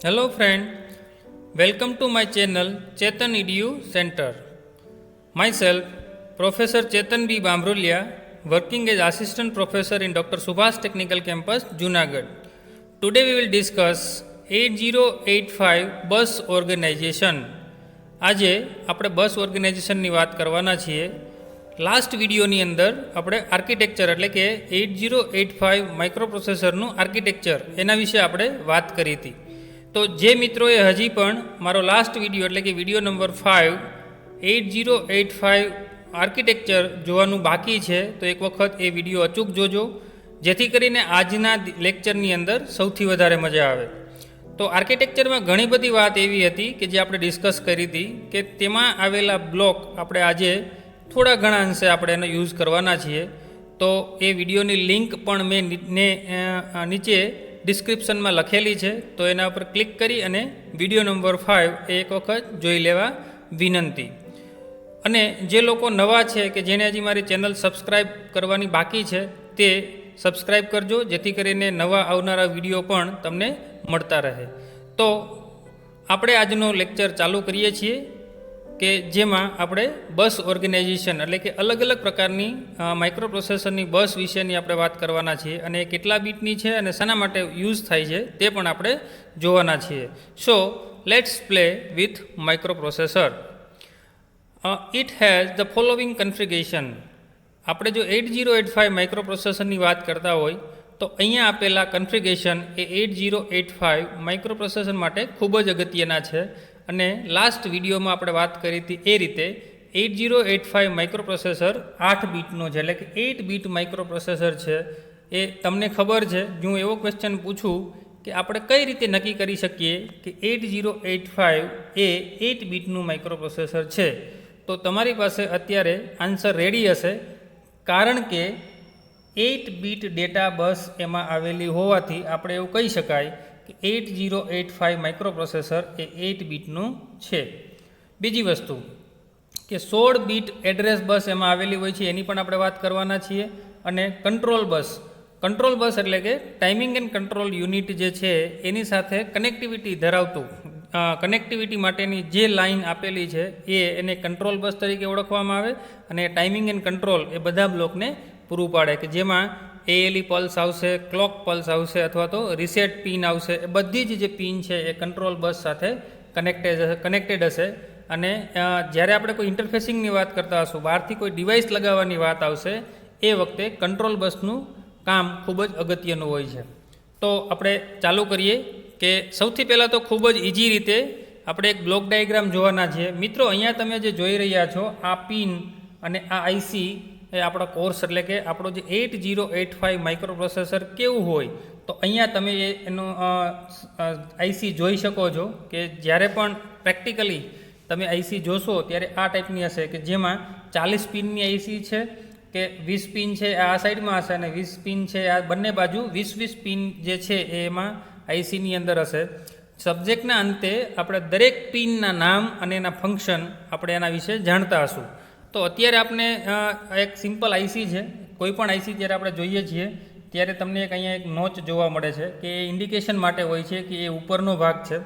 Hello friend, welcome to my channel Chetan Edu Center. Myself, Professor Chetan B. Bamrulia, working as Assistant Professor in Dr. Subhash Technical Campus, Junagadh. Today we will discuss 8085 bus organization. આજે આપણે બસ ઓર્ગેનાઇઝેશનની વાત કરવાના છીએ. Last વિડીયોની અંદર આપણે architecture એટલે કે 8085 માઇક્રોપ્રોસેસરનું આર્કિટેક્ચર એના વિશે આપણે વાત કરી હતી. તો જે મિત્રોએ હજી પણ મારો લાસ્ટ વિડીયો એટલે કે વિડીયો નંબર 5 8085 આર્કિટેક્ચર જોવાનું બાકી છે તો એક વખત એ વિડીયો અચૂક જોજો, જેથી કરીને આજના લેક્ચરની અંદર સૌથી વધારે મજા આવે. તો આર્કિટેક્ચરમાં ઘણી બધી વાત એવી હતી કે જે આપણે ડિસ્કસ કરી હતી કે તેમાં આવેલા બ્લોક આપણે આજે થોડા ઘણા અંશે આપણે એનો યુઝ કરવાના છીએ. તો એ વિડીયોની લિંક પણ મેં નીચે ડિસ્ક્રિપ્શનમાં લખેલી છે, તો એના પર ક્લિક કરી અને વિડીયો નંબર 5 એ એક વખત જોઈ લેવા વિનંતી. અને જે લોકો નવા છે કે જેને હજી મારી ચેનલ સબસ્ક્રાઈબ કરવાની બાકી છે તે સબસ્ક્રાઈબ કરજો, જેથી કરીને નવા આવનારા વિડીયો પણ તમને મળતા રહે. તો આપણે આજનો લેક્ચર ચાલુ કરીએ છીએ કે જેમાં આપણે બસ ઓર્ગેનાઇઝેશન એટલે કે અલગ અલગ પ્રકારની માઇક્રોપ્રોસેસરની બસ વિશેની આપણે વાત કરવાના છીએ અને કેટલા બીટની છે અને શાના માટે યુઝ થાય છે તે પણ આપણે જોવાના છીએ. So let's play with microprocessor. It has the following configuration. આપણે જો 8085 માઇક્રોપ્રોસેસરની વાત કરતા હોય તો અહીંયા આપેલા કન્ફિગરેશન એ 8085 માઇક્રોપ્રોસેસર માટે ખૂબ જ અગત્યના છે. અને લાસ્ટ વિડીયોમાં આપણે વાત કરી હતી એ રીતે 8085 માઇક્રોપ્રોસેસર 8 બીટનો છે, એટલે કે 8 બીટ માઇક્રોપ્રોસેસર છે. એ તમને ખબર છે, જો હું એવો ક્વેશ્ચન પૂછું કે આપણે કઈ રીતે નક્કી કરી શકીએ કે 8085 એ 8 બીટનું માઇક્રોપ્રોસેસર છે, તો તમારી પાસે અત્યારે આન્સર રેડી હશે, કારણ કે 8 બીટ ડેટા બસ એમાં આવેલી હોવાથી આપણે એવું કહી શકાય કે 8085 માઇક્રોપ્રોસેસર એ 8 બીટનું છે. બીજી વસ્તુ કે 16 બીટ એડ્રેસ બસ એમાં આવેલી હોય છે, એની પણ આપણે વાત કરવાના છીએ. અને કંટ્રોલ બસ એટલે કે ટાઈમિંગ એન્ડ કંટ્રોલ યુનિટ જે છે એની સાથે કનેક્ટિવિટી ધરાવતું કનેક્ટિવિટી માટેની જે લાઇન આપેલી છે એને કંટ્રોલ બસ તરીકે ઓળખવામાં આવે. અને ટાઈમિંગ એન્ડ કંટ્રોલ એ બધા બ્લોકને પૂરું પાડે કે જેમાં ALE પલ્સ આવશે, ક્લોક પલ્સ આવશે અથવા તો રીસેટ પિન આવશે. એ બધી જ જે પિન છે એ કંટ્રોલ બસ સાથે કનેક્ટેડ હશે. અને જ્યારે આપણે કોઈ ઇન્ટરફેસિંગની વાત કરતા હશું, બહારથી કોઈ ડિવાઇસ લગાવવાની વાત આવશે, એ વખતે કંટ્રોલ બસનું કામ ખૂબ જ અગત્યનું હોય છે. તો આપણે ચાલુ કરીએ કે સૌથી પહેલાં તો ખૂબ જ ઇઝી રીતે આપણે એક બ્લોક ડાયાગ્રામ જોવાના છીએ. મિત્રો, અહીંયા તમે જે જોઈ રહ્યા છો આ પિન અને આ IC એ આપણો કોર્સ એટલે કે આપણો જે 8085 માઇક્રોપ્રોસેસર કેવું હોય તો અહીંયા તમે એનું IC જોઈ શકો છો કે જ્યારે પણ પ્રેક્ટિકલી તમે IC જોશો ત્યારે આ ટાઈપની હશે કે જેમાં 40 પિનની IC છે કે 20 પિન છે આ સાઈડમાં હશે અને 20 પિન છે આ બંને બાજુ 20 પિન જે છે એમાં ICની અંદર હશે. સબ્જેક્ટના અંતે આપણે દરેક પિનના નામ અને એના ફંક્શન આપણે એના વિશે જાણતા હશું. તો અત્યારે આપણે એક સિમ્પલ IC છે, કોઈ પણ IC જ્યારે આપણે જોઈએ છીએ ત્યારે તમને અહીંયા એક નોચ જોવા મળે છે કે એ ઇન્ડિકેશન માટે હોય છે કે એ ઉપરનો ભાગ છે.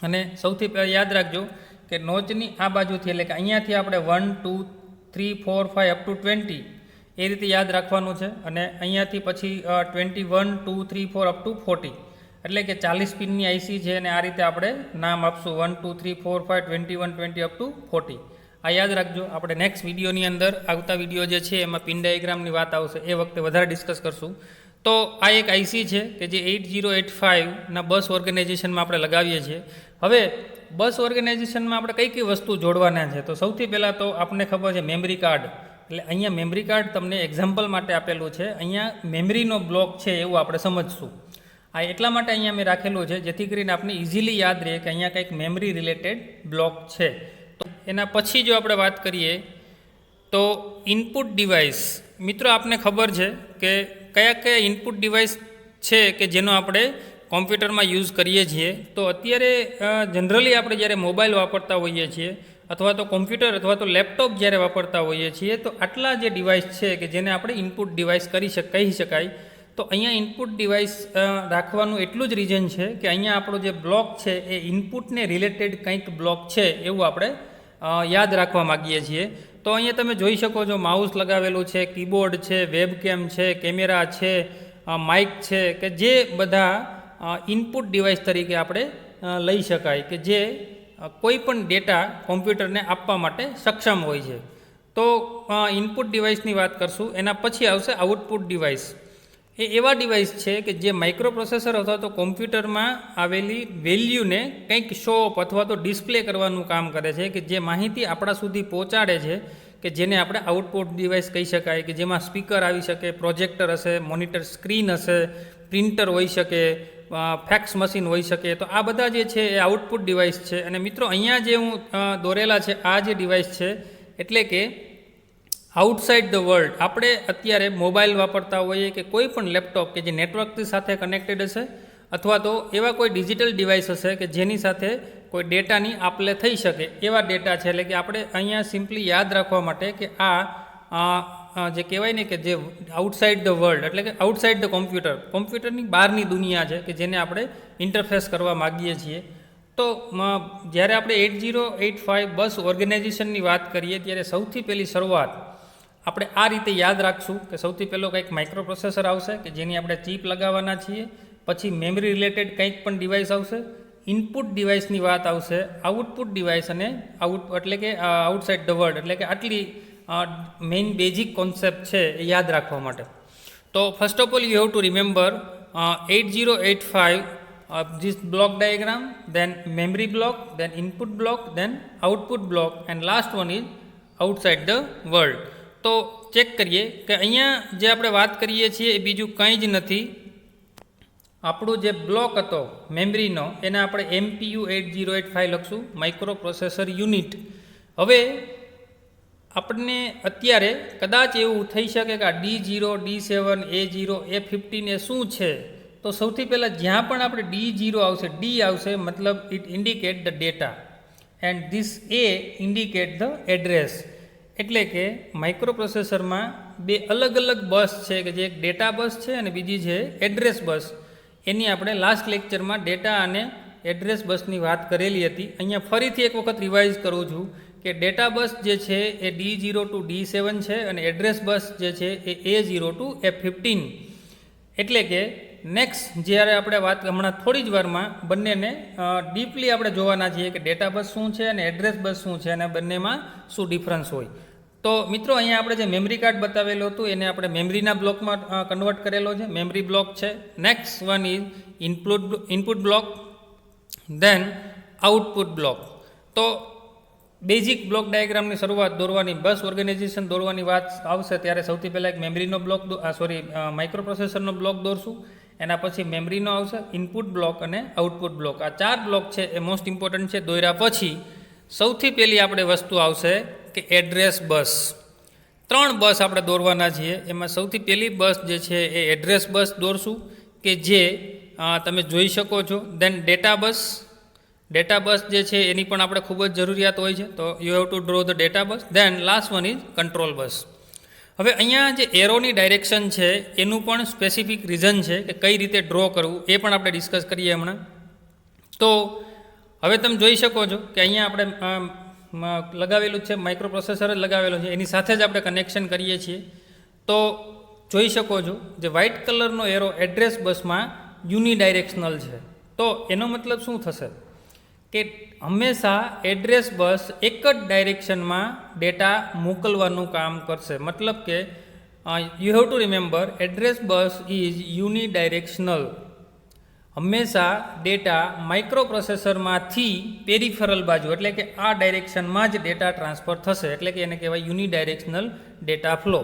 અને સૌથી પહેલાં યાદ રાખજો કે નોચની આ બાજુથી એટલે કે અહીંયાથી આપણે 1 2 3 4 5 અપ ટુ 20 એ રીતે યાદ રાખવાનું છે. અને અહીંયાથી પછી 21 2 3 4 અપ ટુ 40 એટલે કે 40 પિનની IC છે અને આ રીતે આપણે નામ આપશું 1 2 3 4 5 21 20 અપ ટુ 40. આ યાદ રાખજો. આપણે નેક્સ્ટ વિડીયોની અંદર આવતા વિડીયો જે છે એમાં પિન ડાયાગ્રામની વાત આવશે, એ વખતે વધારે ડિસ્કસ કરશું. તો આ એક IC છે કે જે 8085ના બસ ઓર્ગેનાઇઝેશનમાં આપણે લગાવીએ છીએ. હવે બસ ઓર્ગેનાઇઝેશનમાં આપણે કઈ કઈ વસ્તુ જોડવાના છે તો સૌથી પહેલાં તો આપણને ખબર છે મેમરી કાર્ડ. એટલે અહીંયા મેમરી કાર્ડ તમને એક્ઝામ્પલ માટે આપેલું છે, અહીંયા મેમરીનો બ્લોક છે એવું આપણે સમજશું. આ એટલા માટે અહીંયા મેં રાખેલું છે જેથી કરીને આપણે ઇઝીલી યાદ રહે કે અહીંયા કંઈક મેમરી રિલેટેડ બ્લોક છે. તો એના પછી જો આપણે વાત કરીએ તો ઇનપુટ ડિવાઇસ. મિત્રો, આપને ખબર છે કે કયા કયા ઇનપુટ ડિવાઇસ છે કે જેનો આપણે કોમ્પ્યુટરમાં યુઝ કરીએ છીએ. તો અત્યારે જનરલી આપણે જ્યારે મોબાઈલ વાપરતા હોઈએ છીએ અથવા તો કોમ્પ્યુટર અથવા તો લેપટોપ જ્યારે વાપરતા હોઈએ છીએ તો આટલા જે ડિવાઇસ છે કે જેને આપણે ઇનપુટ ડિવાઇસ કહી શકાય. તો અહીંયા ઇનપુટ ડિવાઇસ રાખવાનું એટલું જ રીઝન છે કે અહીંયા આપણો જે બ્લોક છે એ ઇનપુટને રિલેટેડ કંઈક બ્લોક છે એવું આપણે યાદ રાખવા માગીએ છીએ. તો અહીંયા તમે જોઈ શકો છો માઉસ લગાવેલું છે, કીબોર્ડ છે, વેબકેમ છે, કેમેરા છે, માઇક છે, કે જે બધા ઇનપુટ ડિવાઇસ તરીકે આપણે લઈ શકાય કે જે કોઈ પણ ડેટા કોમ્પ્યુટરને આપવા માટે સક્ષમ હોય છે. તો ઇનપુટ ડિવાઇસની વાત કરશું, એના પછી આવશે આઉટપુટ ડિવાઇસ. એ એવા ડિવાઇસ છે કે જે માઇક્રોપ્રોસેસર અથવા તો કોમ્પ્યુટરમાં આવેલી વેલ્યુને કંઈક શો ઓફ અથવા તો ડિસ્પ્લે કરવાનું કામ કરે છે, કે જે માહિતી આપણા સુધી પહોંચાડે છે, કે જેને આપણે આઉટપુટ ડિવાઇસ કહી શકાય, કે જેમાં સ્પીકર આવી શકે, પ્રોજેક્ટર હશે, મોનિટર સ્ક્રીન હશે, પ્રિન્ટર હોઈ શકે, ફેક્સ મશીન હોઈ શકે. તો આ બધા જે છે એ આઉટપુટ ડિવાઇસ છે. અને મિત્રો અહીંયા જે હું દોરેલા છે આ જે ડિવાઇસ છે એટલે કે આઉટસાઇડ ધ વર્લ્ડ. આપણે અત્યારે મોબાઈલ વાપરતા હોઈએ કે કોઈ પણ લેપટોપ કે જે નેટવર્કની સાથે કનેક્ટેડ હશે અથવા તો એવા કોઈ ડિજિટલ ડિવાઇસ હશે કે જેની સાથે કોઈ ડેટાની આપ-લે થઈ શકે એવા ડેટા છે. એટલે કે આપણે અહીંયા સિમ્પલી યાદ રાખવા માટે કે આ જે કહેવાય ને કે જે આઉટસાઇડ ધ વર્લ્ડ એટલે કે આઉટસાઇડ ધ કોમ્પ્યુટરની બહારની દુનિયા છે કે જેને આપણે ઇન્ટરફેસ કરવા માગીએ છીએ. તો જ્યારે આપણે 8085 બસ ઓર્ગેનાઇઝેશનની વાત કરીએ ત્યારે સૌથી પહેલી શરૂઆત આપણે આ રીતે યાદ રાખશું કે સૌથી પહેલો કંઈક માઇક્રોપ્રોસેસર આવશે કે જેની આપણે ચીપ લગાવવાના છીએ, પછી મેમરી રિલેટેડ કંઈક પણ ડિવાઇસ આવશે, ઇનપુટ ડિવાઇસની વાત આવશે, આઉટપુટ ડિવાઇસ અને એટલે કે આઉટસાઇડ ધ વર્લ્ડ. એટલે કે આટલી મેઇન બેઝિક કોન્સેપ્ટ છે એ યાદ રાખવા માટે. તો first of all you have to remember 8085 this block diagram, then memory block, then input block, then output block, and last one is outside the world. તો check કરીએ કે અહીંયા જે આપણે વાત કરીએ છીએ એ બીજું કંઈ જ નથી. આપણું જે બ્લોક હતો મેમરીનો એને આપણે MPU 8085 લખશું, માઇક્રો પ્રોસેસર યુનિટ. હવે આપણને અત્યારે કદાચ એવું થઈ શકે કે આ D0, D7, A0, A15 એ શું છે? તો સૌથી પહેલાં જ્યાં પણ આપણે D0 આવશે, D આવશે મતલબ it indicate the data and this A indicate the address. એટલે કે માઇક્રોપ્રોસેસરમાં બે અલગ અલગ બસ છે કે જે એક ડેટા બસ છે અને બીજી છે એડ્રેસ બસ. એની આપણે લાસ્ટ લેક્ચરમાં ડેટા અને એડ્રેસ બસની વાત કરેલી હતી. અહીંયા ફરીથી એક વખત રિવાઇઝ કરું છું કે ડેટા બસ જે છે એ D0 to D7 છે અને એડ્રેસ બસ જે છે એ A0 to A15. એટલે કે નેક્સ્ટ જ્યારે આપણે વાત હમણાં થોડી જ વારમાં બંનેને ડીપલી આપણે જોવાના છીએ કે ડેટા બસ શું છે અને એડ્રેસ બસ શું છે અને બંનેમાં શું ડિફરન્સ હોય. તો મિત્રો અહીંયા આપણે જે મેમરી કાર્ડ બતાવેલું હતું એને આપણે મેમરીના બ્લોકમાં કન્વર્ટ કરેલો છે, મેમરી બ્લોક છે. Next one is input block, then output block. તો બેઝિક બ્લોક ડાયાગ્રામની શરૂઆત દોરવાની, બસ ઓર્ગેનાઇઝેશન દોરવાની વાત આવશે ત્યારે સૌથી પહેલાં એક મેમરીનો બ્લોક માઇક્રોપ્રોસેસરનો બ્લોક દોરશું. એના પછી મેમરીનો આવશે, ઇનપુટ બ્લોક અને આઉટપુટ બ્લોક. આ 4 બ્લોક છે એ મોસ્ટ ઇમ્પોર્ટન્ટ છે. દોર્યા પછી સૌથી પહેલી આપણે વસ્તુ આવશે કે એડ્રેસ બસ. 3 બસ આપણે દોરવાના છીએ. એમાં સૌથી પહેલી બસ જે છે એ એડ્રેસ બસ દોરશું કે જે તમે જોઈ શકો છો. દેન ડેટા બસ જે છે એની પણ આપણે ખૂબ જ જરૂરિયાત હોય છે. તો you have to draw the data bus. Then last one is control bus. હવે અહીંયા જે એરોની ડાયરેક્શન છે એનું પણ સ્પેસિફિક રીઝન છે કે કઈ રીતે ડ્રો કરવું એ પણ આપણે ડિસ્કસ કરીએ હમણાં. તો હવે તમે જોઈ શકો છો કે અહીંયા આપણે લગાવેલું છે, માઇક્રોપ્રોસેસર જ લગાવેલો છે, એની સાથે જ આપણે કનેક્શન કરીએ છીએ. તો જોઈ શકો છો જે વ્હાઇટ કલરનો એરો એડ્રેસ બસમાં યુનિડાયરેક્શનલ છે. તો એનો મતલબ શું થશે કે હંમેશા એડ્રેસ બસ એક જ ડાયરેક્શનમાં ડેટા મોકલવાનું કામ કરશે. મતલબ કે you have to remember address bus is unidirectional. હંમેશા ડેટા માઇક્રોપ્રોસેસરમાંથી પેરિફેરલ બાજુ એટલે કે આ ડાયરેક્શનમાં જ ડેટા ટ્રાન્સફર થશે. એટલે કે એને કહેવાય યુનિડાયરેક્શનલ ડેટા ફ્લો.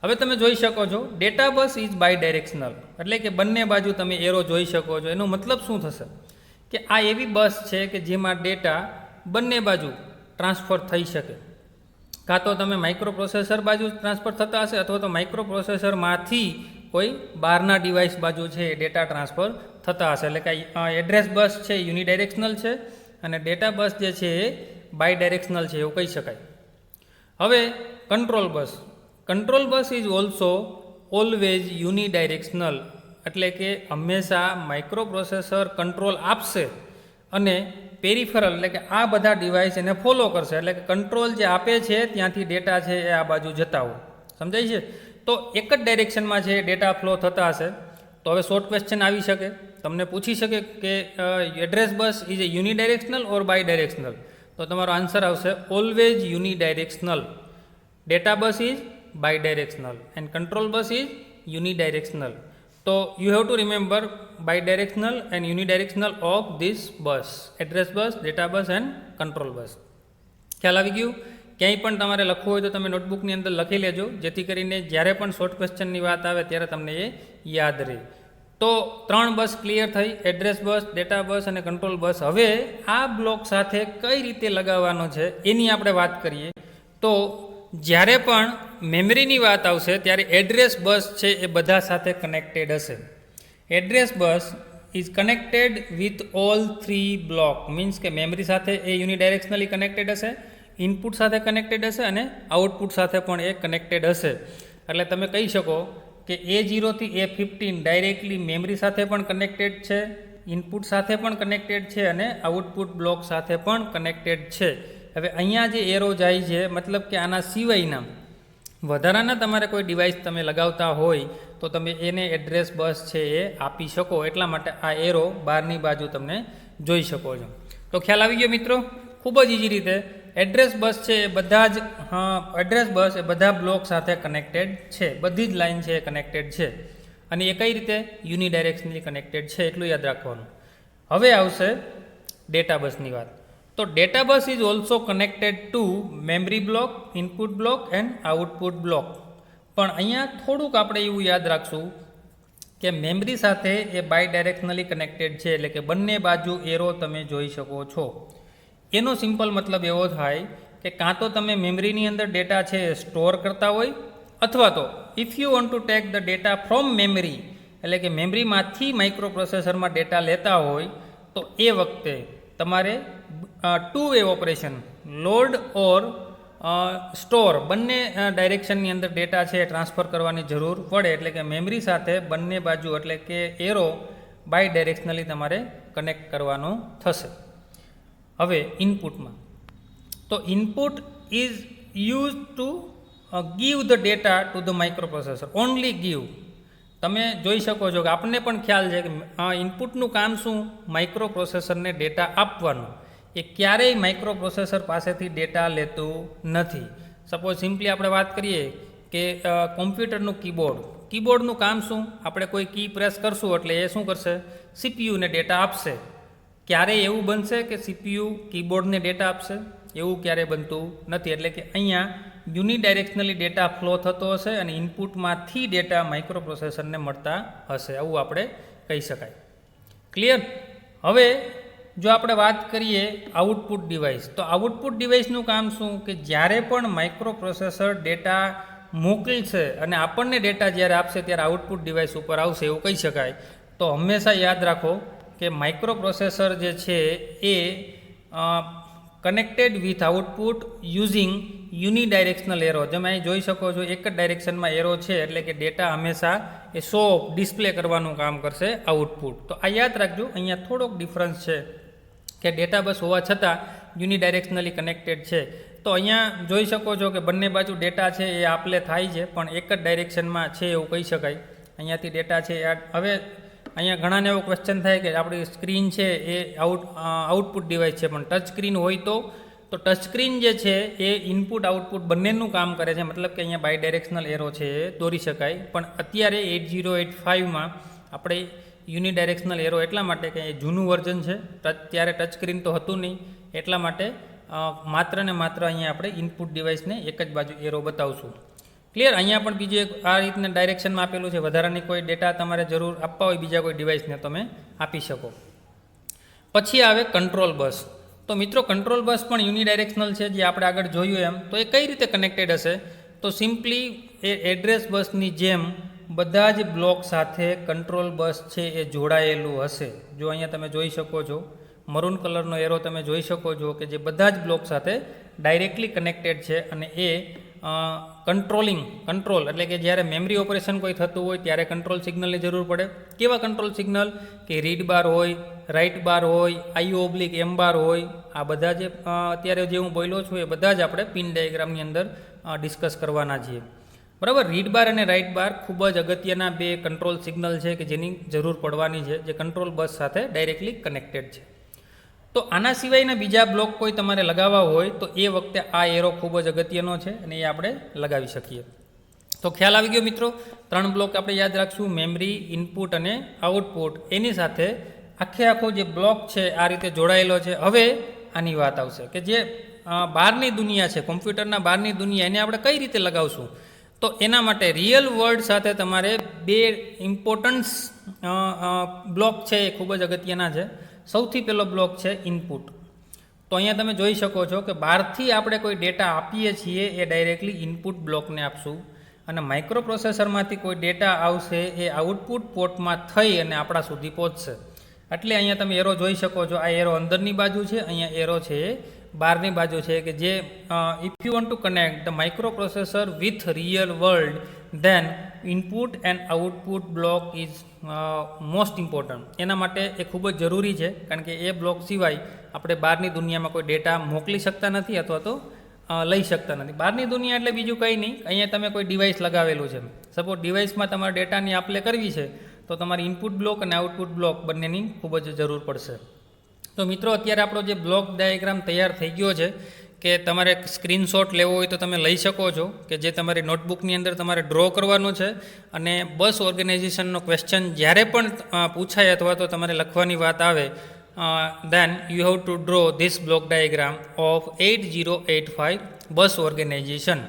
હવે તમે જોઈ શકો છો data bus is bidirectional એટલે કે બંને બાજુ તમે એરો જોઈ શકો છો. એનો મતલબ શું થશે કે આ એવી બસ છે કે જેમાં ડેટા બંને બાજુ ટ્રાન્સફર થઈ શકે. કાં તો તમે માઇક્રોપ્રોસેસર બાજુ ટ્રાન્સફર થતા હશે અથવા તો માઇક્રોપ્રોસેસરમાંથી કોઈ બહારના ડિવાઇસ બાજુ છે એ ડેટા ટ્રાન્સફર થતા હશે. એટલે કે એડ્રેસ બસ છે યુનિડાયરેક્શનલ છે અને ડેટા બસ જે છે એ બાય ડાયરેક્શનલ છે એવું કહી શકાય. હવે control bus is also always unidirectional, એટલે કે હંમેશા માઇક્રો પ્રોસેસર કંટ્રોલ આપશે અને પેરિફેરલ એટલે કે આ બધા ડિવાઇસ એને ફોલો કરશે, એટલે કે કંટ્રોલ જે આપે છે ત્યાંથી ડેટા છે એ આ બાજુ જતા હોય. સમજાય છે? તો એક જ ડાયરેક્શનમાં છે ડેટા ફ્લો થતા હશે. તો હવે શોર્ટ ક્વેશ્ચન આવી શકે, તમને પૂછી શકે કે address bus is a unidirectional or bidirectional? તો તમારો આન્સર આવશે always unidirectional. Data bus is bidirectional and control bus is unidirectional. So you have to remember bidirectional and unidirectional of this bus, address bus, data bus and control bus. ખ્યાલ આવી ગયું? ક્યાંય પણ તમારે લખવું હોય તો તમે નોટબુકની અંદર લખી લેજો, જેથી કરીને જ્યારે પણ શોર્ટ ક્વેશ્ચનની વાત આવે ત્યારે તમને એ યાદ રહે. તો 3 બસ ક્લિયર થઈ, એડ્રેસ બસ, ડેટા બસ અને કંટ્રોલ બસ. હવે આ બ્લોક સાથે કઈ રીતે લગાવવાનો છે એની આપણે વાત કરીએ. તો જ્યારે પણ મેમરીની વાત આવશે ત્યારે એડ્રેસ બસ છે એ બધા સાથે કનેક્ટેડ હશે. Address bus is connected with all 3 block, means કે મેમરી સાથે એ યુનિડાયરેક્શનલી કનેક્ટેડ હશે, ઇનપુટ સાથે કનેક્ટેડ હશે અને આઉટપુટ સાથે પણ એ કનેક્ટેડ હશે. એટલે તમે કહી શકો કે A0 થી A15 ડાયરેક્ટલી મેમરી સાથે પણ કનેક્ટેડ છે, ઇનપુટ સાથે પણ કનેક્ટેડ છે અને આઉટપુટ બ્લોક સાથે પણ કનેક્ટેડ છે. હવે અહીંયા જે એરો જાય છે મતલબ કે આના સિવાયના વધારાના તમારે કોઈ ડિવાઇસ તમે લગાવતા હોય તો તમે એને એડ્રેસ બસ છે એ આપી શકો, એટલા માટે આ એરો બહારની બાજુ તમને જોઈ શકો છો. તો ખ્યાલ આવી ગયો મિત્રો? ખૂબ જ ઇઝી રીતે એડ્રેસ બસ છે એ બધા જ એડ્રેસ બસ એ બધા બ્લોક સાથે કનેક્ટેડ છે, બધી જ લાઇન છે એ કનેક્ટેડ છે અને એ કઈ રીતે? યુનિડાયરેક્શનલી કનેક્ટેડ છે, એટલું યાદ રાખવાનું. હવે આવશે ડેટા બસની વાત. તો data bus is also connected two memory block, input block and output block. પણ અહીંયા થોડુંક આપણે એવું યાદ રાખશું કે મેમરી સાથે એ બાય ડાયરેક્શનલી કનેક્ટેડ છે, એટલે કે બંને બાજુ એરો તમે જોઈ શકો છો. એનો સિમ્પલ મતલબ એવો થાય કે કાં તો તમે મેમરીની અંદર ડેટા છે સ્ટોર કરતા હોય, અથવા તો if you want to take the data from memory, એટલે કે મેમરીમાંથી માઇક્રો પ્રોસેસરમાં ડેટા લેતા હોય તો એ વખતે તમારે 2 વે ઓપરેશન, લોડ ઓર સ્ટોર, બંને ડાયરેક્શનની અંદર ડેટા છે ટ્રાન્સફર કરવાની જરૂર પડે. એટલે કે મેમરી સાથે બંને બાજુ એટલે કે એરો બાય ડાયરેક્શનલી તમારે કનેક્ટ કરવાનો થશે. હવે ઇનપુટમાં, તો input is use to give the data to the micro processor, only give. તમે જોઈ શકો છો કે આપણને પણ ખ્યાલ છે કે ઇનપુટનું કામ શું? માઇક્રો પ્રોસેસરને ડેટા આપવાનું. એ ક્યારેય માઇક્રો પ્રોસેસર પાસેથી ડેટા લેતું નથી. સપોઝ સિમ્પલી આપણે વાત કરીએ કે કોમ્પ્યુટરનું કીબોર્ડનું કામ શું? આપણે કોઈ કી પ્રેસ કરશું એટલે એ શું કરશે? સીપીયુને ડેટા આપશે. ક્યારેય એવું બનશે કે સીપીયુ કીબોર્ડને ડેટા આપશે? એવું ક્યારેય બનતું નથી. એટલે કે અહીંયા યુનિડાયરેક્શનલી ડેટા ફ્લો થતો હશે અને ઇનપુટમાંથી ડેટા માઇક્રો પ્રોસેસરને મળતા હશે, આવું આપણે કહી શકાય. ક્લિયર? હવે જો આપણે વાત કરીએ આઉટપુટ ડિવાઇસ, તો આઉટપુટ ડિવાઇસનું કામ શું? કે જ્યારે પણ માઇક્રો પ્રોસેસર ડેટા મોકલશે અને આપણને ડેટા જ્યારે આપશે ત્યારે આઉટપુટ ડિવાઇસ ઉપર આવશે, એવું કહી શકાય. તો હંમેશા યાદ રાખો કે માઇક્રો પ્રોસેસર જે છે એ connected with output using unidirectional arrow. તમે અહીં જોઈ શકો છો એક જ ડાયરેક્શનમાં એરો છે, એટલે કે ડેટા હંમેશા એ શો ડિસ્પ્લે કરવાનું કામ કરશે આઉટપુટ. તો આ યાદ રાખજો, અહીંયા થોડોક ડિફરન્સ છે કે ડેટા બસ હોવા છતાં યુનિડાયરેક્શનલી કનેક્ટેડ છે. તો અહીંયા જોઈ શકો છો કે બંને બાજુ ડેટા છે એ આપલે થાય છે, પણ એક જ ડાયરેક્શનમાં છે એવું કહી શકાય. અહીંયાથી ડેટા છે હવે અહીંયા ઘણાને એવો ક્વેશ્ચન થાય કે આપણી સ્ક્રીન છે એ આઉટપુટ ડિવાઇસ છે, પણ ટચ સ્ક્રીન હોય તો ટચ સ્ક્રીન જે છે એ ઇનપુટ આઉટપુટ બંનેનું કામ કરે છે, મતલબ કે અહીંયા બાય ડાયરેક્શનલ એરો છે એ દોરી શકાય. પણ અત્યારે 8085માં આપણે યુનિડાયરેક્શનલ એરો એટલા માટે કે એ જૂનું વર્ઝન છે, ત્યારે ટચ સ્ક્રીન તો હતું નહીં, એટલા માટે માત્ર ને માત્ર અહીંયા આપણે ઇનપુટ ડિવાઇસને એક જ બાજુ એરો બતાવશું. ક્લિયર? અહીંયા પણ બીજું એક આ રીતના ડાયરેક્શનમાં આપેલું છે. વધારાની કોઈ ડેટા તમારે જરૂર આપવા હોય બીજા કોઈ ડિવાઇસને તમે આપી શકો. પછી આવે કંટ્રોલ બસ. તો મિત્રો કંટ્રોલ બસ પણ યુનિડાયરેક્શનલ છે, જે આપણે આગળ જોયું એમ. તો એ કઈ રીતે કનેક્ટેડ હશે? તો સિમ્પલી એ એડ્રેસ બસની જેમ બધા જ બ્લોક સાથે કંટ્રોલ બસ છે એ જોડાયેલું હશે. જો અહીંયા તમે જોઈ શકો છો મરૂન કલરનો એરો તમે જોઈ શકો છો કે જે બધા જ બ્લોક સાથે ડાયરેક્ટલી કનેક્ટેડ છે અને એ કંટ્રોલ એટલે કે જ્યારે મેમરી ઓપરેશન કોઈ થતું હોય ત્યારે કંટ્રોલ સિગ્નલની જરૂર પડે. કેવા કંટ્રોલ સિગ્નલ? કે રીડ બાર હોય, રાઇટ બાર હોય, IO/M બાર હોય. આ બધા જે અત્યારે જે હું બોલ્યો છું એ બધા જ આપણે પિન ડાયાગ્રામની અંદર ડિસ્કસ કરવાના છીએ. બરાબર. રીડ બાર અને રાઇટ બાર ખૂબ જ અગત્યના બે કંટ્રોલ સિગ્નલ છે કે જેની જરૂર પડવાની છે, જે કંટ્રોલ બસ સાથે ડાયરેક્ટલી કનેક્ટેડ છે. તો આના સિવાયના બીજા બ્લોક કોઈ તમારે લગાવવા હોય તો એ વખતે આ એરો ખૂબ જ અગત્યનો છે અને એ આપણે લગાવી શકીએ. તો ખ્યાલ આવી ગયો મિત્રો. 3 બ્લોક આપણે યાદ રાખશું: મેમરી, ઇનપુટ અને આઉટપુટ. એની સાથે આખો જે બ્લોક છે આ રીતે જોડાયેલો છે. હવે આની વાત આવશે કે જે બહારની દુનિયા છે, કોમ્પ્યુટરના બહારની દુનિયા, એને આપણે કઈ રીતે લગાવશું. તો એના માટે રિયલ વર્લ્ડ સાથે તમારે બે ઇમ્પોર્ટન્સ બ્લોક છે એ ખૂબ જ અગત્યના છે. સૌથી પહેલો બ્લોક છે ઇનપુટ. તો અહીંયા તમે જોઈ શકો છો કે બહારથી આપણે કોઈ ડેટા આપીએ છીએ એ ડાયરેક્ટલી ઇનપુટ બ્લોકને આપશું, અને માઇક્રો પ્રોસેસરમાંથી કોઈ ડેટા આવશે એ આઉટપુટ પોર્ટમાં થઈ અને આપણા સુધી પહોંચશે. એટલે અહીંયા તમે એરો જોઈ શકો છો. આ એરો અંદરની બાજુ છે, અહીંયા એરો છે બહારની બાજુ છે, કે જે if you want to connect the microprocessor with real world then input and output block is most important. એના માટે એ ખૂબ જ જરૂરી છે, કારણ કે એ બ્લોક સિવાય આપણે બહારની દુનિયામાં કોઈ ડેટા મોકલી શકતા નથી અથવા તો લઈ શકતા નથી. બહારની દુનિયા એટલે બીજું કંઈ નહીં, અહીંયા તમે કોઈ ડિવાઇસ લગાવેલું છે. સપોઝ ડિવાઇસમાં તમારે ડેટાની આપ લે કરવી છે તો તમારે ઇનપુટ બ્લોક અને આઉટપુટ બ્લોક બંનેની ખૂબ જ જરૂર પડશે. તો મિત્રો અત્યારે આપણો જે બ્લોક ડાયાગ્રામ તૈયાર થઈ ગયો છે, કે તમારે સ્ક્રીનશોટ લેવો હોય તો તમે લઈ શકો છો, કે જે તમારી નોટબુકની અંદર તમારે ડ્રો કરવાનું છે. અને બસ ઓર્ગેનાઇઝેશનનો ક્વેશ્ચન જ્યારે પણ પૂછાય અથવા તો તમારે લખવાની વાત આવે, then you have to draw this block diagram of 8085 bus organization.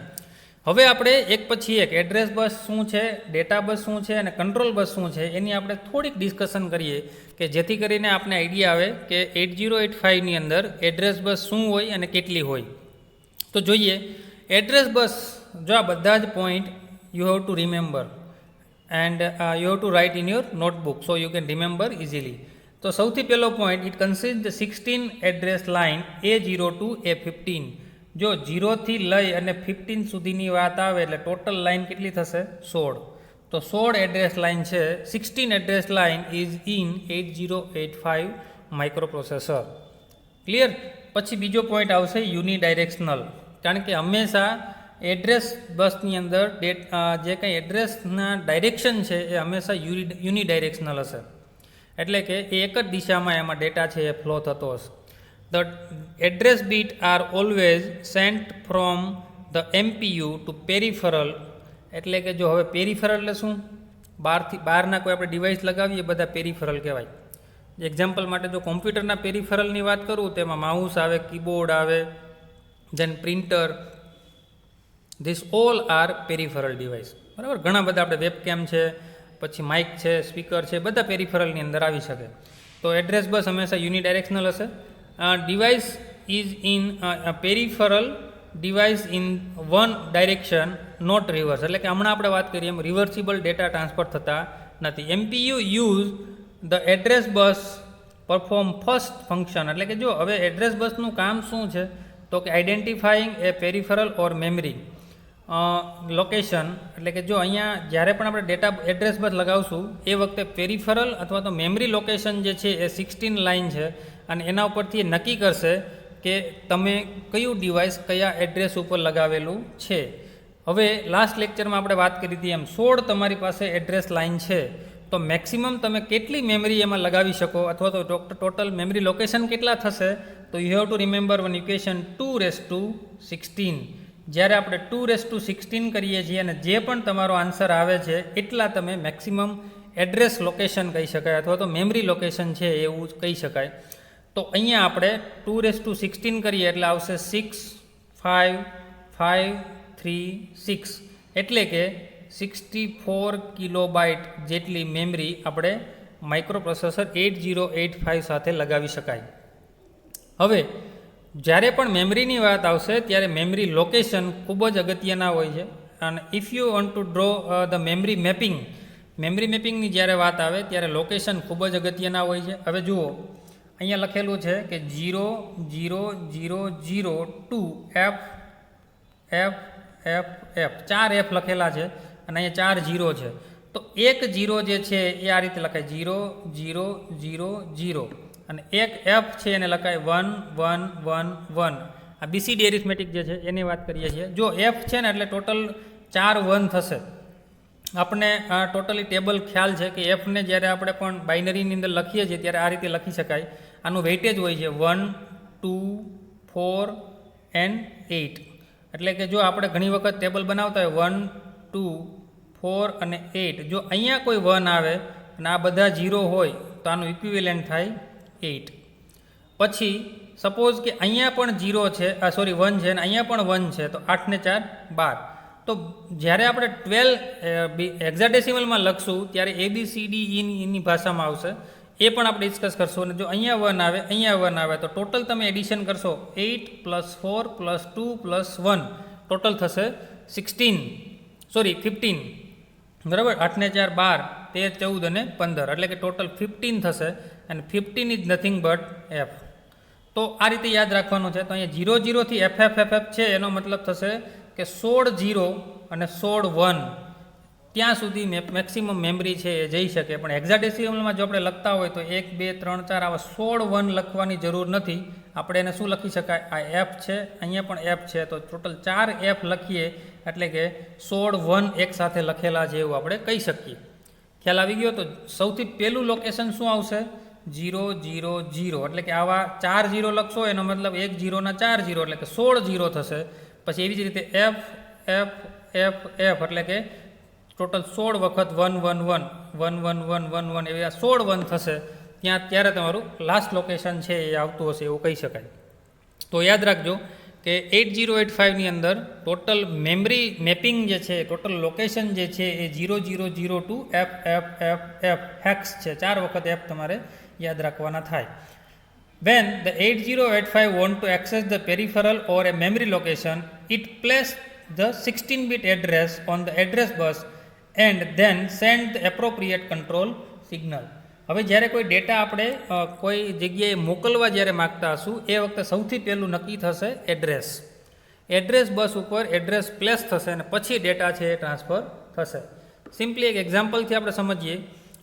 હવે આપણે એક પછી એક એડ્રેસ બસ શું છે, ડેટા બસ શું છે અને કંટ્રોલ બસ શું છે એની આપણે થોડીક ડિસ્કશન કરીએ, કે જેથી કરીને આપણે આઈડિયા આવે કે 8085ની અંદર એડ્રેસ બસ શું હોય અને કેટલી હોય. તો જોઈએ એડ્રેસ બસ. જો આ બધા જ point you have to remember and you have to write in your notebook so you can remember easily. તો સૌથી પહેલો point, it consist the 16 address line A0 to A15. જો 0થી લઈ અને 15 સુધીની વાત આવે એટલે ટોટલ લાઇન કેટલી થશે? 16. તો 16 એડ્રેસ લાઇન છે. 16 address line is in 8085 microprocessor. Clear? પછી બીજો પોઈન્ટ આવશે યુનિડાયરેક્શનલ, કારણ કે હંમેશા એડ્રેસ બસની અંદર જે કંઈ એડ્રેસના ડાયરેક્શન છે એ હંમેશા યુનિડાયરેક્શનલ હશે. એટલે કે એક જ દિશામાં એમાં ડેટા છે એ ફ્લો થતો હશે. The address bit are always sent from the MPU to peripheral. એટલે કે જો હવે પેરિફેરલ એટલે શું? બહારના કોઈ આપણે ડિવાઇસ લગાવીએ બધા પેરિફેરલ કહેવાય. એક્ઝામ્પલ માટે જો કોમ્પ્યુટરના પેરિફેરલની વાત કરું તો એમાં માઉસ આવે, કીબોર્ડ આવે, then printer. This all are peripheral device. બરાબર? ઘણા બધા આપણે વેબકેમ છે, પછી માઇક છે, સ્પીકર છે, બધા પેરિફેરલની અંદર આવી શકે. તો એડ્રેસ બસ હંમેશા યુનિડાયરેક્શનલ હશે. Device is in peripheral device in one direction, not reverse. એટલે કે હમણાં આપણે વાત કરીએ એમ રિવર્સિબલ ડેટા ટ્રાન્સફર થતા નથી. MPU use the address bus perform first function. એટલે કે જો હવે એડ્રેસ બસનું કામ શું છે, તો કે આઈડેન્ટિફાઈંગ એ પેરિફેરલ ઓર મેમરી લોકેશન. એટલે કે જો અહીંયા જ્યારે પણ આપણે ડેટા એડ્રેસ બસ લગાવશું એ વખતે પેરિફેરલ અથવા તો મેમરી લોકેશન જે છે એ 16 લાઇન છે, અને એના ઉપરથી એ નક્કી કરશે કે તમે કયું ડિવાઇસ કયા એડ્રેસ ઉપર લગાવેલું છે. હવે લાસ્ટ લેક્ચરમાં આપણે વાત કરી હતી એમ 16 તમારી પાસે એડ્રેસ લાઇન છે, તો મેક્સિમમ તમે કેટલી મેમરી એમાં લગાવી શકો અથવા તો ટોટલ મેમરી લોકેશન કેટલા થશે? તો you have to remember one equation 216. જ્યારે આપણે 216 કરીએ છીએ અને જે પણ તમારો આન્સર આવે છે એટલા તમે મેક્સિમમ એડ્રેસ લોકેશન કહી શકાય અથવા તો મેમરી લોકેશન છે એવું કહી શકાય. તો અહીંયા આપણે 216 કરીએ એટલે આવશે 65536, એટલે કે 64 કિલોબાઇટ જેટલી મેમરી આપણે માઇક્રોપ્રોસેસર 8085 સાથે લગાવી શકાય. હવે જ્યારે પણ મેમરીની વાત આવશે ત્યારે મેમરી લોકેશન ખૂબ જ અગત્યના હોય છે. અને if you want to draw the memory મેપિંગની જ્યારે વાત આવે ત્યારે લોકેશન ખૂબ જ અગત્યના હોય છે. હવે જુઓ અહીંયા લખેલું છે કે 00002 F એફ એફ 4 એફ લખેલા છે અને અહીંયા 4 જીરો છે. તો એક જીરો જે છે એ આ રીતે લખાય 0 0 0 0 અને એક એફ છે એને લખાય 1 1 1 1. આ બીસીડી એરિથમેટિક જે છે એની વાત કરીએ છીએ. જો એફ છે ને એટલે ટોટલ 4 1 થશે. આપણે આ ટોટલી ટેબલ ખ્યાલ છે કે એફને જ્યારે આપણે પણ બાઇનરીની અંદર લખીએ છીએ ત્યારે આ રીતે લખી શકાય. આનું વેઇટેજ હોય છે 1 2 4 એન્ડ 8. એટલે કે જો આપણે ઘણી વખત ટેબલ બનાવતા હોય 1 2 4 અને 8, જો અહીંયા કોઈ 1 આવે અને આ બધા 0 હોય તો આનું ઇક્વિવેલન્ટ થાય 8. પછી સપોઝ કે અહીંયા પણ 0 છે, 1 છે અને અહીંયા પણ 1 છે, તો 8 ને 4 12. તો જ્યારે આપણે 12 હેક્સાડેસિમલમાં લખશું ત્યારે ABCD એની ભાષામાં આવશે. એ પણ આપણે ડિસ્કસ કરશું. અને જો અહીંયા 1 આવે, અહીંયા 1 આવે તો ટોટલ તમે એડિશન કરશો 8 + 4 + 2 + 1 ટોટલ થશે 15. બરાબર. 8 ને 4 12, 13 14 અને 15 એટલે કે ટોટલ 15 થશે. અને 15 ઇઝ નથિંગ બટ એફ. તો આ રીતે યાદ રાખવાનું છે. તો અહીંયા 0 0 થી FF છે એનો મતલબ થશે કે 16 0 અને 16 1 ત્યાં સુધી મેક્સિમમ મેમરી છે એ જઈ શકે. પણ હેક્સાડેસિમલમાં જો આપણે લખતા હોય તો 1 2 3 4 આવા 16 1 લખવાની જરૂર નથી. આપણે એને શું લખી શકાય, આ એફ છે, અહીંયા પણ એફ છે, તો ટોટલ 4 એફ લખીએ એટલે કે 16 1 એક સાથે લખેલા છે એવું આપણે કહી શકીએ. ખ્યાલ આવી ગયો. તો સૌથી પહેલું લોકેશન શું આવશે, 0 0 0. એટલે કે આવા 4 0 લખશો એનો મતલબ 1 0 ના 4 0 એટલે કે 16 0 થશે. પછી એવી જ રીતે એફ એફ એફ એફ એટલે કે ટોટલ 16 વખત 1 1 1 1 1 1 1 1 એવી આ 16 1 થશે. ત્યારે તમારું લાસ્ટ લોકેશન છે એ આવતું હશે એવું કહી શકાય. તો યાદ રાખજો કે 8085ની અંદર ટોટલ મેમરી મેપિંગ જે છે, ટોટલ લોકેશન જે છે એ 0002 F F F F hex છે. 4 વખત એફ તમારે યાદ રાખવાના થાય. When the 8085 want to access the peripheral or a memory location, it places the 16-bit address on the address bus and then send the appropriate control signal. હવે જ્યારે કોઈ data આપણે કોઈ જગ્યાએ મોકલવા જ્યારે માગતા હશું એ વખતે સૌથી પહેલું નક્કી થશે એડ્રેસ બસ ઉપર એડ્રેસ પ્લેસ થશે અને પછી ડેટા છે એ ટ્રાન્સફર થશે. સિમ્પલી એક એક્ઝામ્પલથી આપણે સમજીએ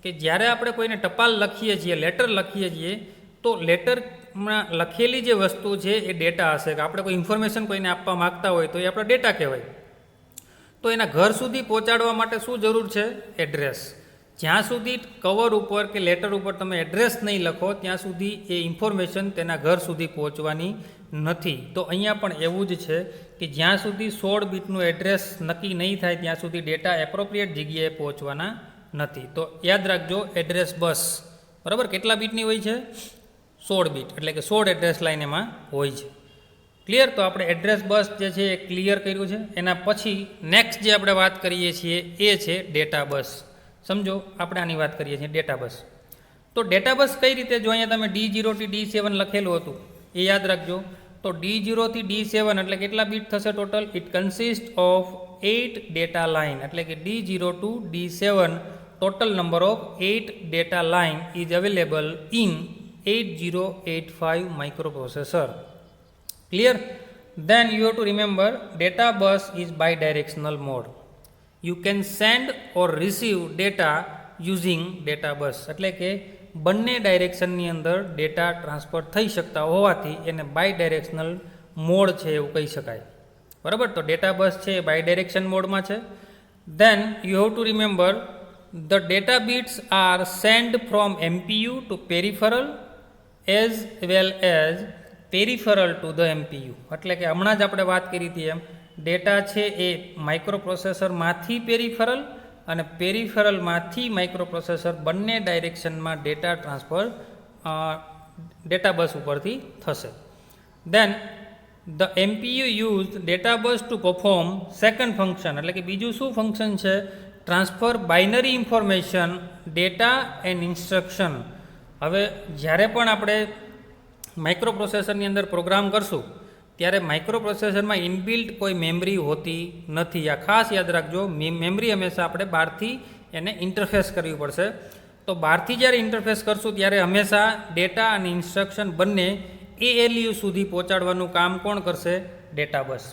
કે જ્યારે આપણે કોઈને ટપાલ લખીએ છીએ, લેટર લખીએ છીએ, તો લેટરમાં લખેલી જે વસ્તુ છે એ ડેટા હશે. કે આપણે કોઈ ઇન્ફોર્મેશન કોઈને આપવા માગતા હોય તો એ આપણો ડેટા કહેવાય. તો એના ઘર સુધી પહોંચાડવા માટે શું જરૂર છે, એડ્રેસ. જ્યાં સુધી કવર ઉપર કે લેટર ઉપર તમે એડ્રેસ નહીં લખો ત્યાં સુધી એ ઇન્ફોર્મેશન તેના ઘર સુધી પહોંચવાની નથી. તો અહીંયા પણ એવું જ છે કે જ્યાં સુધી 16 બીટનું એડ્રેસ નક્કી નહીં થાય ત્યાં સુધી ડેટા એપ્રોપ્રિએટ જગ્યાએ પહોંચવાના નથી. તો યાદ રાખજો એડ્રેસ બસ બરાબર કેટલા બીટની હોય છે, 16 બીટ. એટલે કે 16 એડ્રેસ લાઇન એમાં હોય છે. ક્લિયર. તો આપણે એડ્રેસ બસ જે છે એ ક્લિયર કર્યું છે. એના પછી નેક્સ્ટ જે આપણે વાત કરીએ છીએ એ છે ડેટા બસ. સમજો આપણે આની વાત કરીએ છીએ ડેટા બસ. તો ડેટા બસ કઈ રીતે, જો અહીંયા તમે D0 થી D7 લખેલું હતું એ યાદ રાખજો. તો D0 થી D7 એટલે કેટલા બીટ થશે total, it consist of 8 data line. એટલે કે D0 to D7 total number of 8 data line is available in 8085 microprocessor. Clear? Then you have to remember data bus is bidirectional mode. You can send or receive data using data bus. એટલે કે બંને ડાયરેક્શનની અંદર data transfer થઈ શકતા હોવાથી એને bidirectional mode છે એવું કહી શકાય. બરાબર. તો ડેટા બસ છે એ બાયડાયરેક્શન મોડમાં છે. Then you have to remember the data bits are sent from MPU to peripheral as well as peripheral to the MPU. એટલે કે હમણાં જ આપણે વાત કરી હતી એમ ડેટા છે એ માઇક્રોપ્રોસેસરમાંથી પેરિફરલ અને પેરિફરલમાંથી માઇક્રોપ્રોસેસર બંને ડાયરેક્શનમાં ડેટા ટ્રાન્સફર ડેટા બસ ઉપરથી થશે. Then the MPU use data bus to perform second function. એટલે કે બીજું શું ફંક્શન છે, transfer binary information, data and instruction. હવે જ્યારે પણ આપણે માઇક્રોપ્રોસેસરની અંદર પ્રોગ્રામ કરશું ત્યારે માઇક્રોપ્રોસેસરમાં ઇનબિલ્ટ કોઈ મેમરી હોતી નથી. આ ખાસ યાદ રાખજો. મેમરી હંમેશા આપણે બહારથી એને ઇન્ટરફેસ કરવી પડશે. તો બહારથી જ્યારે ઇન્ટરફેસ કરશું ત્યારે હંમેશા ડેટા અને ઇન્સ્ટ્રક્શન બંને ALU સુધી પહોંચાડવાનું કામ કોણ કરશે, ડેટા બસ.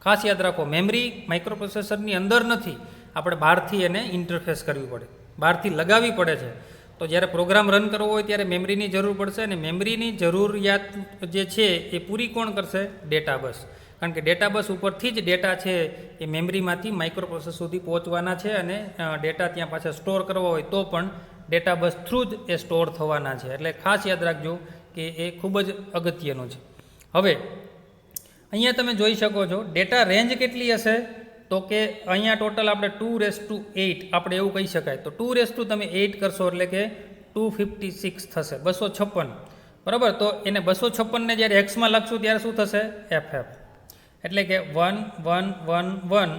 ખાસ યાદ રાખો, મેમરી માઇક્રોપ્રોસેસરની અંદર નથી, આપણે બહારથી એને ઇન્ટરફેસ કરવી પડે, બહારથી લગાવવી પડે છે. તો જ્યારે પ્રોગ્રામ રન કરવો હોય ત્યારે મેમરીની જરૂર પડશે, અને મેમરીની જરૂરિયાત જે છે એ પૂરી કોણ કરશે? Data bus. કારણ કે ડેટા બસ ઉપરથી જ ડેટા છે એ મેમરીમાંથી માઇક્રોપ્રોસેસર સુધી પહોંચવાના છે, અને ડેટા ત્યાં પાછા સ્ટોર કરવા હોય તો પણ ડેટા બસ થ્રુ જ એ સ્ટોર થવાના છે. એટલે ખાસ યાદ રાખજો કે એ ખૂબ જ અગત્યનું છે. હવે અહીંયા તમે જોઈ શકો છો ડેટા રેન્જ કેટલી હશે, તો કે અહીંયા ટોટલ આપણે 2⁸ આપણે એવું કહી શકાય. તો 2⁸ કરશો એટલે કે 256 થશે, 256. બરાબર. તો એને 256 ને જ્યારે એક્સમાં લખશું ત્યારે શું થશે? FF. એટલે કે 1 1 1 1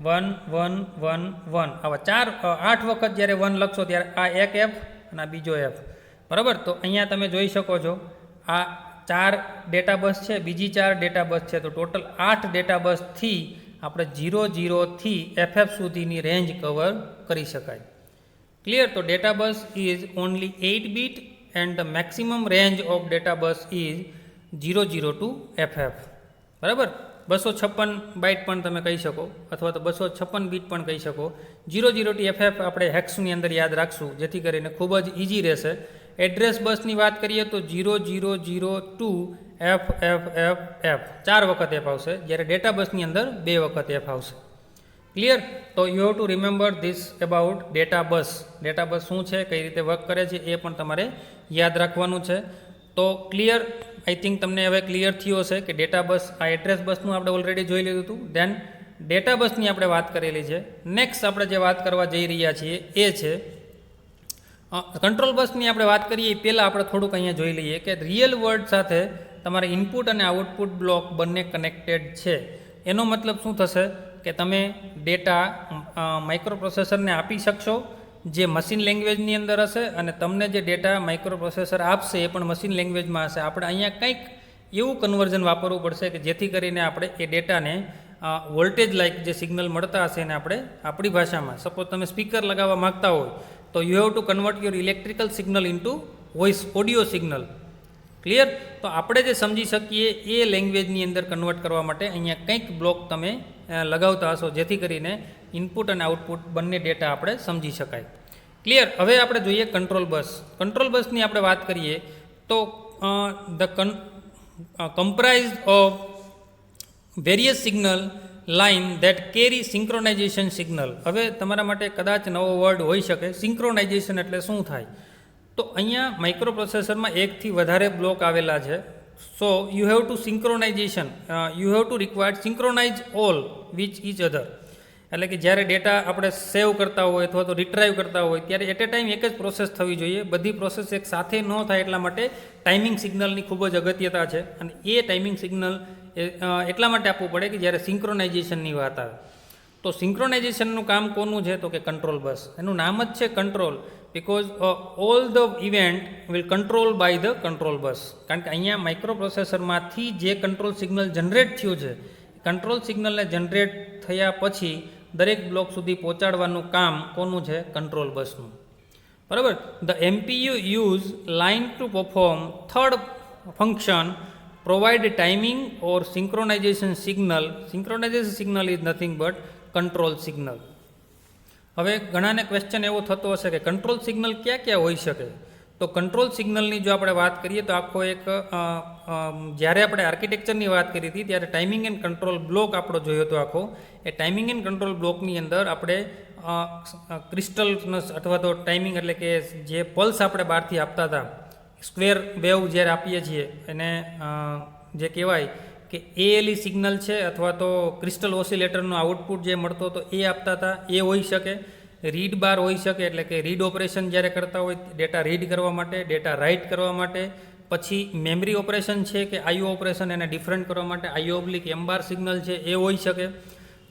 1 1 1 1. આવા 8 વખત જ્યારે 1 લખશો ત્યારે આ એક F અને આ બીજો F. બરાબર. તો અહીંયા તમે જોઈ શકો છો આ 4 ડેટા બસ છે, બીજી 4 ડેટા બસ છે, તો ટોટલ 8 ડેટા બસથી આપણે 00 થી FF સુધીની રેન્જ કવર કરી શકાય. ક્લિયર? તો data bus is only 8 bit and the maximum range of data bus is 00 to FF. બરાબર. 256 બાઇટ પણ તમે કહી શકો, અથવા તો 256 બીટ પણ કહી શકો. 00 થી FF આપણે હેક્સની અંદર યાદ રાખશું, જેથી કરીને ખૂબ જ ઇઝી રહેશે. એડ્રેસ બસની વાત કરીએ તો 0002 FFFF 4 વખત F આવશે, જ્યારે ડેટા બસની અંદર 2 વખત F આવશે. ક્લિયર? તો you have to remember this about data bus. Data બસ શું છે, કઈ રીતે વર્ક કરે છે, એ પણ તમારે યાદ રાખવાનું છે. તો ક્લિયર? આઈ થિંક તમને હવે ક્લિયર થયું હશે કે ડેટા બસ, આ એડ્રેસ બસનું આપણે ઓલરેડી જોઈ લીધું હતું. દેન ડેટા બસની આપણે વાત કરેલી છે. નેક્સ્ટ આપણે જે વાત કરવા જઈ રહ્યા છીએ એ છે કંટ્રોલ બસની. આપણે વાત કરીએ એ પહેલાં આપણે થોડુંક અહીંયા જોઈ લઈએ કે રિયલ વર્લ્ડ સાથે તમારે ઇનપુટ અને આઉટપુટ બ્લોક બંને કનેક્ટેડ છે. એનો મતલબ શું થશે કે તમે ડેટા માઇક્રોપ્રોસેસરને આપી શકશો જે મશીન લેંગ્વેજની અંદર હશે, અને તમને જે ડેટા માઇક્રોપ્રોસેસર આપશે એ પણ મશીન લેંગ્વેજમાં હશે. આપણે અહીંયા કંઈક એવું કન્વર્ઝન વાપરવું પડશે કે જેથી કરીને આપણે એ ડેટાને વોલ્ટેજ લાઇક જે સિગ્નલ મળતા હશે એને આપણે આપણી ભાષામાં, સપોઝ તમે સ્પીકર લગાવવા માગતા હોય તો you have two convert your electrical signal into voice audio signal. Clear? તો આપણે જે સમજી શકીએ એ લેંગ્વેજની અંદર કન્વર્ટ કરવા માટે અહીંયા કંઈક બ્લોક તમે લગાવતા હશો, જેથી કરીને ઇનપુટ અને આઉટપુટ બંને ડેટા આપણે સમજી શકાય. ક્લિયર? હવે આપણે જોઈએ કંટ્રોલ બસ. કંટ્રોલ બસની આપણે વાત કરીએ તો the comprise of various signal line that carry synchronization signal. હવે તમારા માટે કદાચ નવો વર્ડ હોઈ શકે, સિંક્રોનાઇઝેશન એટલે શું થાય? તો અહીંયા માઇક્રોપ્રોસેસરમાં એકથી વધારે બ્લોક આવેલા છે. So you have to synchronization, you have to required synchronize all which each other. એટલે કે જ્યારે ડેટા આપણે સેવ કરતા હોય અથવા તો રિટ્રાઈવ કરતા હોય ત્યારે એટ એ ટાઈમ એક જ પ્રોસેસ થવી જોઈએ. બધી પ્રોસેસ એક સાથે ન થાય એટલા માટે ટાઈમિંગ સિગ્નલની ખૂબ જ અગત્યતા છે, અને એ ટાઈમિંગ સિગ્નલ એટલા માટે આપવું પડે કે જ્યારે સિંક્રોનાઇઝેશનની વાત આવે. તો સિંક્રોનાઇઝેશનનું કામ કોનું છે? તો કે કંટ્રોલ બસ. એનું નામ જ છે control, because all the event will control by the control bus. કારણ કે અહીંયા માઇક્રોપ્રોસેસરમાંથી જે કંટ્રોલ સિગ્નલ જનરેટ થયું છે, કંટ્રોલ સિગ્નલને જનરેટ થયા પછી દરેક બ્લોક સુધી પહોંચાડવાનું કામ કોનું છે? કંટ્રોલ બસનું. બરાબર. The MPU use line to perform third function, provide timing or synchronization signal. Synchronization signal is nothing but control signal. હવે ઘણાને ક્વેશ્ચન એવો થતો હશે કે કંટ્રોલ સિગ્નલ ક્યાં ક્યાં હોઈ શકે? તો કંટ્રોલ સિગ્નલની જો આપણે વાત કરીએ તો આખો એક જ્યારે આપણે આર્કિટેક્ચરની વાત કરી હતી ત્યારે ટાઈમિંગ એન્ડ કંટ્રોલ બ્લોક આપણો જોયો હતો આખો. એ ટાઈમિંગ એન્ડ કંટ્રોલ બ્લોકની અંદર આપણે ક્રિસ્ટલ અથવા તો ટાઈમિંગ એટલે કે જે પલ્સ આપણે બહારથી આપતા હતા, સ્ક્વેર વેવ જ્યારે આપીએ છીએ એને જે કહેવાય કે ALE સિગ્નલ છે અથવા તો ક્રિસ્ટલ ઓસિલેટરનો આઉટપુટ જે મળતો હતો એ આપતા હતા, એ હોઈ શકે. રીડ બાર હોઈ શકે, એટલે કે રીડ ઓપરેશન જ્યારે કરતા હોય ડેટા રીડ કરવા માટે, ડેટા રાઇટ કરવા માટે. પછી મેમરી ઓપરેશન છે કે IO ઓપરેશન એને ડિફરન્ટ કરવા માટે IO/M બાર સિગ્નલ છે એ હોઈ શકે.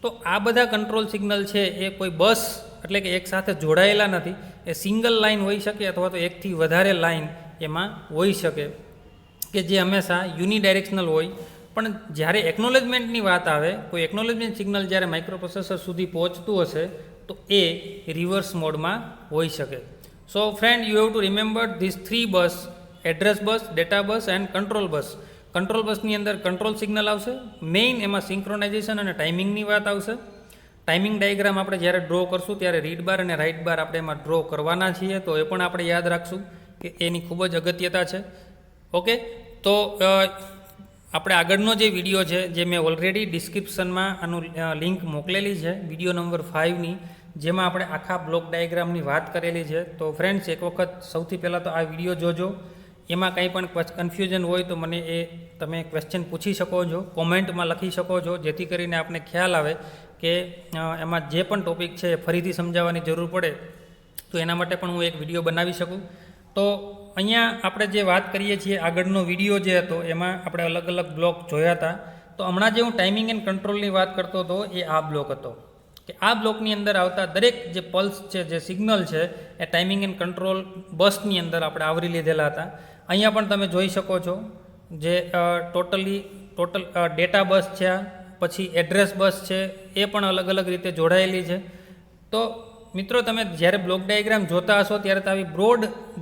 તો આ બધા કંટ્રોલ સિગ્નલ છે એ કોઈ બસ એટલે કે એક સાથે જોડાયેલા નથી, એ સિંગલ લાઇન હોઈ શકે અથવા તો એકથી વધારે લાઇન એમાં હોઈ શકે કે જે હંમેશા યુનિડાયરેક્શનલ હોય. પણ જ્યારે એકનોલેજમેન્ટની વાત આવે, કોઈ એકનોલેજમેન્ટ સિગ્નલ જ્યારે માઇક્રોપ્રોસેસર સુધી પહોંચતું હશે તો એ રિવર્સ મોડમાં હોઈ શકે. So friend, you have to remember this 3 bus: address bus, data bus and control bus. Control બસની અંદર કંટ્રોલ સિગ્નલ આવશે, મેઇન એમાં સિંક્રોનાઇઝેશન અને ટાઈમિંગની વાત આવશે. ટાઈમિંગ ડાયાગ્રામ આપણે જ્યારે ડ્રો કરશું ત્યારે રીડ બાર અને રાઇટ બાર આપણે એમાં ડ્રો કરવાના છીએ, તો એ પણ આપણે યાદ રાખશું કે એની ખૂબ જ અગત્યતા છે. ઓકે, તો આપણે આગળનો જે વિડીયો છે જે મેં ઓલરેડી ડિસ્ક્રિપ્શનમાં આનું લિંક મોકલેલી છે વિડીયો નંબર 5ની, જેમાં આપણે આખા બ્લોક ડાયાગ્રામની વાત કરેલી છે. તો ફ્રેન્ડ્સ, એક વખત સૌથી પહેલાં તો આ વિડીયો જોજો. એમાં કંઈ પણ કન્ફ્યુઝન હોય તો મને એ તમે ક્વેશ્ચન પૂછી શકો છો, કોમેન્ટમાં લખી શકો છો, જેથી કરીને આપને ખ્યાલ આવે કે એમાં જે પણ ટૉપિક છે એ ફરીથી સમજાવવાની જરૂર પડે તો એના માટે પણ હું એક વિડીયો બનાવી શકું. તો અહીંયા આપણે જે વાત કરીએ છીએ, આગળનો વિડીયો જે હતો એમાં આપણે અલગ અલગ બ્લોક જોયા હતા. તો હમણાં જે હું ટાઈમિંગ એન્ડ કંટ્રોલની વાત કરતો હતો એ આ બ્લોક હતો, કે આ બ્લોકની અંદર આવતા દરેક જે પલ્સ છે, જે સિગ્નલ છે, એ ટાઈમિંગ એન્ડ કંટ્રોલ બસની અંદર આપણે આવરી લીધેલા હતા. અહીંયા પણ તમે જોઈ શકો છો જે ટોટલ ડેટા બસ છે, પછી એડ્રેસ બસ છે, એ પણ અલગ અલગ રીતે જોડાયેલી છે. તો મિત્રો, તમે જ્યારે બ્લોક ડાયાગ્રામ જોતા હશો ત્યારે તો આવી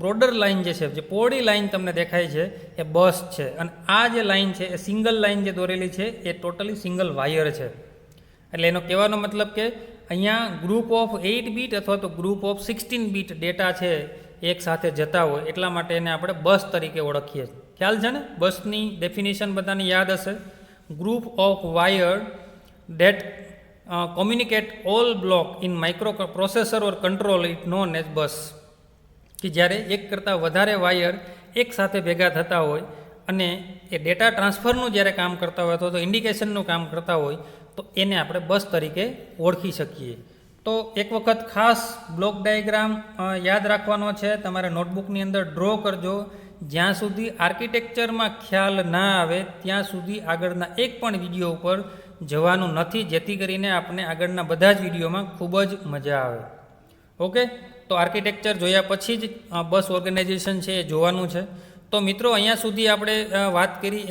બ્રોડર લાઇન જે છે, જે પહોળી લાઇન તમને દેખાય છે એ બસ છે, અને આ જે લાઇન છે એ સિંગલ લાઇન જે દોરેલી છે એ ટોટલી સિંગલ વાયર છે. એટલે એનો કહેવાનો મતલબ કે અહીંયા ગ્રુપ ઓફ 8 બીટ અથવા તો ગ્રુપ ઓફ 16 બીટ ડેટા છે એક સાથે જતા હોય, એટલા માટે એને આપણે બસ તરીકે ઓળખીએ. ખ્યાલ છે ને? બસની ડેફિનેશન બધાને યાદ હશે. Group of wire date communicate all block in microprocessor or control it known as bus. કે જ્યારે એક કરતાં વધારે વાયર એક સાથે ભેગા થતા હોય અને એ ડેટા ટ્રાન્સફરનું જ્યારે કામ કરતા હોય અથવા તો ઇન્ડિકેશનનું કામ કરતા હોય તો એને આપણે બસ તરીકે ઓળખી શકીએ. તો એક વખત ખાસ બ્લોક ડાયાગ્રામ યાદ રાખવાનો છે, તમારે નોટબુકની અંદર ડ્રો કરજો. જ્યાં સુધી આર્કિટેક્ચરમાં ખ્યાલ ના આવે ત્યાં સુધી આગળના એક પણ વિડીયો ઉપર જવાનું નથી, જેથી કરીને આપણે આગળના બધા જ વિડીયોમાં ખૂબ જ મજા આવે. ઓકે, તો આર્કિટેક્ચર જોયા પછી જ બસ ઓર્ગેનાઇઝેશન છે એ જોવાનું છે. તો મિત્રો, અહીંયા સુધી આપણે વાત કરી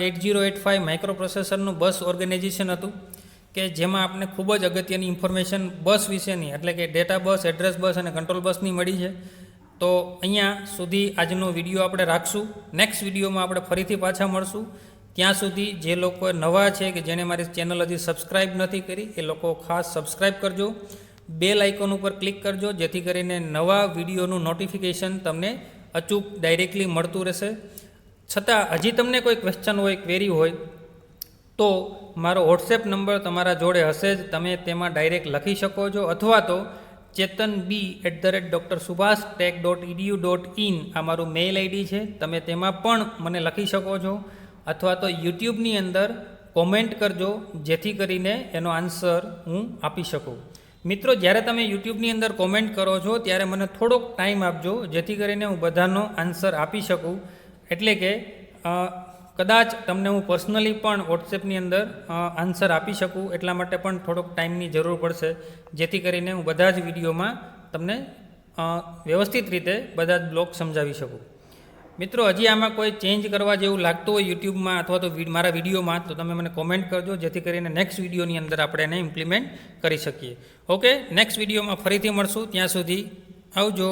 8085 માઇક્રો પ્રોસેસરનું બસ ઓર્ગેનાઇઝેશન હતું, કે જેમાં આપણે ખૂબ જ અગત્યની ઇન્ફોર્મેશન બસ વિશેની, એટલે કે ડેટા બસ, એડ્રેસ બસ અને કંટ્રોલ બસની મળી છે. તો અહીંયા સુધી આજનો વિડીયો આપણે રાખશું. નેક્સ્ટ વિડીયોમાં આપણે ફરીથી પાછા મળશું. ત્યાં સુધી જે લોકો નવા છે કે જેણે મારી ચેનલ હજી સબસ્ક્રાઈબ નથી કરી એ લોકો ખાસ સબસ્ક્રાઈબ કરજો. બેલ આઇકોન ઉપર ક્લિક કરજો, જેથી કરીને નવા વિડીયોનું નોટિફિકેશન તમને અચૂક ડાયરેક્ટલી મળતું રહેશે. છતાં હજી તમને કોઈ ક્વેશ્ચન હોય, ક્વેરી હોય તો મારો વોટ્સએપ નંબર તમારા જોડે હશે જ, તમે તેમાં ડાયરેક્ટ લખી શકો છો, અથવા તો chetanb@drsubhastech.edu.in આ મારું મેઇલ આઈડી છે, તમે તેમાં પણ મને લખી શકો છો, અથવા તો યુટ્યુબની અંદર કોમેન્ટ કરજો, જેથી કરીને એનો આન્સર હું આપી શકું. મિત્રો, જ્યારે તમે યુટ્યુબની અંદર કોમેન્ટ કરો છો ત્યારે મને થોડોક ટાઈમ આપજો, જેથી કરીને હું બધાનો આન્સર આપી શકું. એટલે કે કદાચ તમને હું પર્સનલી પણ વોટ્સએપની અંદર આન્સર આપી શકું, એટલા માટે પણ થોડોક ટાઈમની જરૂર પડશે, જેથી કરીને હું બધા જ વિડીયોમાં તમને વ્યવસ્થિત રીતે બધા જ બ્લોક સમજાવી શકું. મિત્રો, હજી આમાં કોઈ ચેન્જ કરવા જેવું લાગતું હોય યુટ્યુબમાં અથવા તો મારા વિડીયોમાં, તો તમે મને કોમેન્ટ કરજો, જેથી કરીને નેક્સ્ટ વિડીયોની અંદર આપણે એને ઇમ્પ્લિમેન્ટ કરી શકીએ. ઓકે, નેક્સ્ટ વિડીયોમાં ફરીથી મળશું. ત્યાં સુધી આવજો.